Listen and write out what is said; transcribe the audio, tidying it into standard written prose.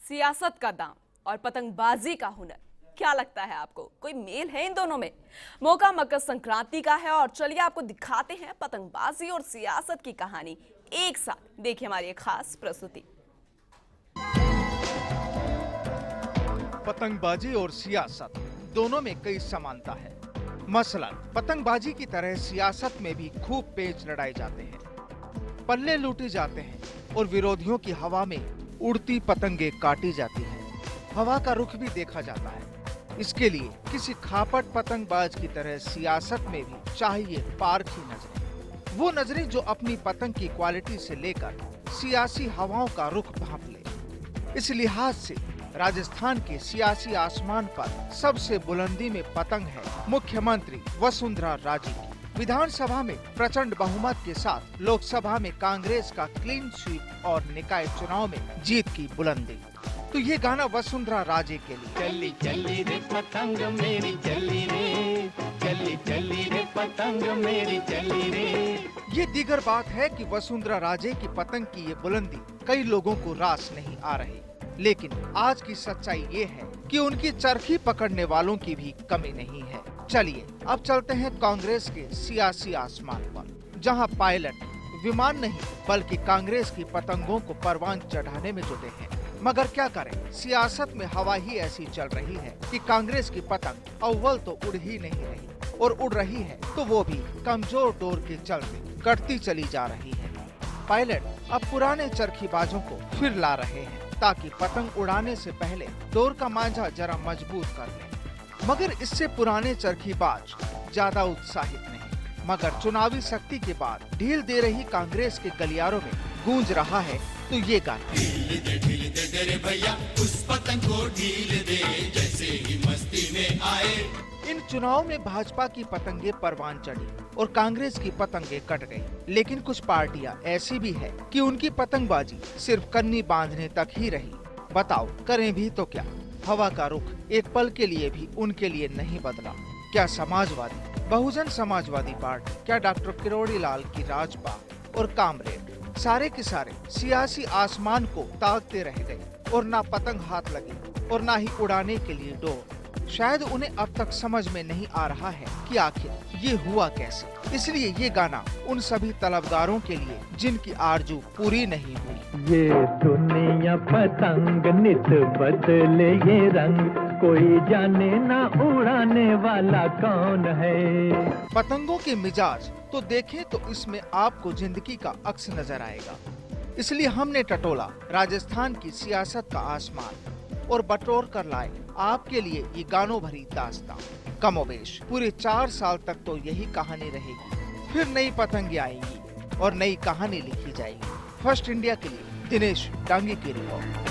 सियासत का दाम और पतंगबाजी का हुनर, क्या लगता है आपको, कोई मेल है इन दोनों में? मौका मकर संक्रांति का है और चलिए आपको दिखाते हैं पतंगबाजी और सियासत की कहानी एक साथ। देखिए हमारी एक खास प्रस्तुति। पतंगबाजी और सियासत दोनों में कई समानता है। मसलन पतंगबाजी की तरह सियासत में भी खूब पेच लड़ाए जाते हैं, पल्ले लूटे जाते हैं और विरोधियों की हवा में उड़ती पतंगे काटी जाती है। हवा का रुख भी देखा जाता है। इसके लिए किसी खापट पतंगबाज की तरह सियासत में भी चाहिए पारखी नजरें। वो नजरें जो अपनी पतंग की क्वालिटी से लेकर सियासी हवाओं का रुख भांप ले। इस लिहाज से राजस्थान के सियासी आसमान पर सबसे बुलंदी में पतंग है मुख्यमंत्री वसुंधरा राजे की। विधानसभा में प्रचंड बहुमत के साथ लोकसभा में कांग्रेस का क्लीन स्वीप और निकाय चुनाव में जीत की बुलंदी। तो ये गाना वसुंधरा राजे के लिए। चली चली रे पतंग मेरी चली रे, चली चली रे पतंग मेरी चली रे। ये दीगर बात है कि वसुंधरा राजे की पतंग की ये बुलंदी कई लोगों को रास नहीं आ रही, लेकिन आज की सच्चाई ये है कि उनकी चरखी पकड़ने वालों की भी कमी नहीं है। चलिए अब चलते हैं कांग्रेस के सियासी आसमान पर, जहां पायलट विमान नहीं बल्कि कांग्रेस की पतंगों को परवान चढ़ाने में जुटे हैं। मगर क्या करें, सियासत में हवा ही ऐसी चल रही है कि कांग्रेस की पतंग अव्वल तो उड़ ही नहीं रही, और उड़ रही है तो वो भी कमजोर डोर के चलते कटती चली जा रही है। पायलट अब पुराने चरखीबाजों को फिर ला रहे हैं ताकि पतंग उड़ाने से पहले डोर का मांझा जरा मजबूत कर ले। मगर इससे पुराने चरखीबाज ज्यादा उत्साहित नहीं। मगर चुनावी शक्ति के बाद ढील दे रही कांग्रेस के गलियारों में गूंज रहा है तो ये गाना। ढील दे रे भैया उस पतंग को ढील दे, जैसे ही मस्ती में आए। इन चुनाव में भाजपा की पतंगे परवान चढ़ी और कांग्रेस की पतंगे कट गई। लेकिन कुछ पार्टियां ऐसी भी है कि उनकी पतंगबाजी सिर्फ कन्नी बांधने तक ही रही। बताओ करें भी तो क्या? हवा का रुख एक पल के लिए भी उनके लिए नहीं बदला। क्या समाजवादी, बहुजन समाजवादी पार्टी, क्या डॉक्टर किरोड़ी लाल की राजपा और कामरेड सारे के सारे सियासी आसमान को ताकते रह गए और ना पतंग हाथ लगी और ना ही उड़ाने के लिए डोर। शायद उन्हें अब तक समझ में नहीं आ रहा है कि आखिर ये हुआ कैसे। इसलिए ये गाना उन सभी तलबगारों के लिए जिनकी आरजू पूरी नहीं हुई। ये दुनिया पतंग नित बदले ये रंग, कोई जाने ना उड़ाने वाला कौन है। पतंगों के मिजाज तो देखें तो इसमें आपको जिंदगी का अक्स नजर आएगा। इसलिए हमने टटोला राजस्थान की सियासत का आसमान और बटोर कर लाए आपके लिए ये गानों भरी दास्तान। कमोबेश पूरे 4 साल तक तो यही कहानी रहेगी, फिर नई पतंगे आएंगी और नई कहानी लिखी जाएगी। फर्स्ट इंडिया के लिए दिनेश डांगी की रिपोर्ट।